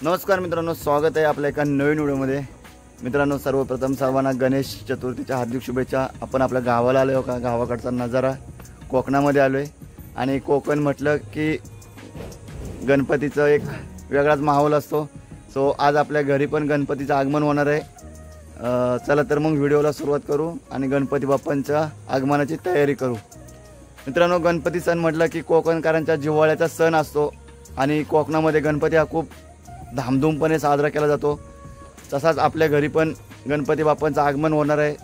नमस्कार मित्रांनो, स्वागत आहे आपल्या एका नवीन व्हिडिओमध्ये। मित्रांनो, सर्वप्रथम सर्वांना गणेश चतुर्थीच्या हार्दिक शुभेच्छा। आपण आपल्या गावाला आलो का, गावाकडचा नजारा कोकणामध्ये आलोय आणि कोकण म्हटलं की गणपतीचं एक वेगळाच माहोल असतो। सो आज आपल्या घरी पण गणपतीचं आगमन होणार आहे। चला तर मग व्हिडिओला सुरुवात करू आणि गणपती बाप्पांच्या आगमनाची तयारी करू। मित्रांनो, गणपती सण म्हटलं की कोकणकरांच्या जिव्हाळ्याचा सण असतो आणि कोकणामध्ये गणपती हा खूप धामधूमपणे साजरा केला जातो। तसाच आपल्या घरी पण गणपती बाप्पांचं आगमन होणार आहे।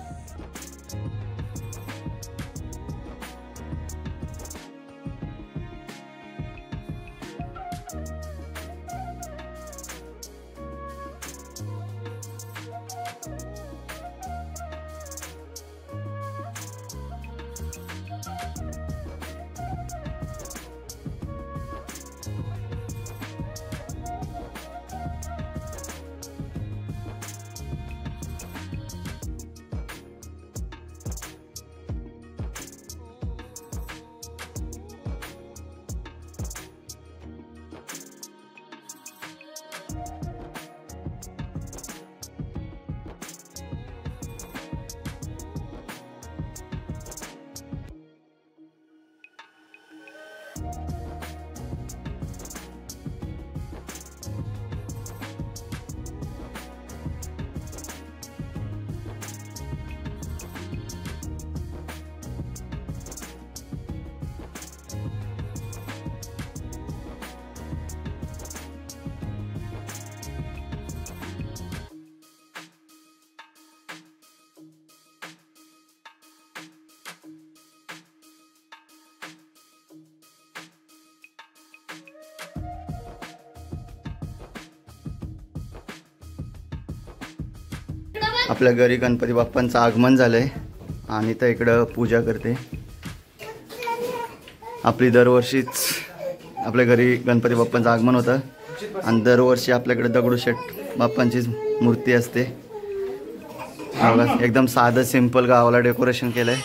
आपल्या घरी गणपती बाप्पांचं आगमन झालंय आणि तर इकडं पूजा करते। आपली दरवर्षीच आपल्या घरी गणपती बाप्पांचं आगमन होतं आणि दरवर्षी आपल्याकडे दगडूशेठ बाप्पांचीच मूर्ती असते। एकदम साधं सिंपल गावाला डेकोरेशन केलंय।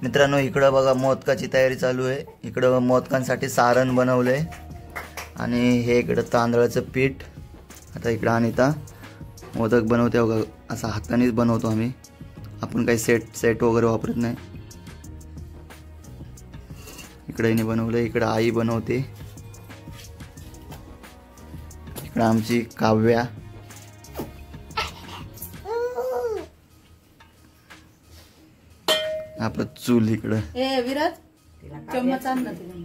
मित्रांनो, इकडं बघा मोदकाची तयारी चालू आहे। इकडं मोदकांसाठी सारण बनवलंय आणि हे इकडं तांदळाचं पीठ। आता इकडं अनिता मोदक बनवते बघा, असं हातानेच बनवतो आम्ही, आपण काही सेट वगैरे वापरत नाही। इकडे हिने बनवलंय, इकडं आई बनवते, इकडं आमची काव्या, आपलं चूल इकडं। विराज चम्मच आण ना तिला।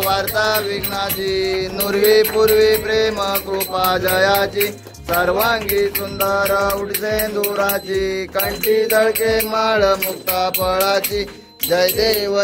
वार्ता विघ्नाची नुरवी पूर्वी प्रेम कृपा जयाची सर्वांगी सुंदर उडसेंदुराची कंठी झळके माळ मुक्ता फळाची जय देव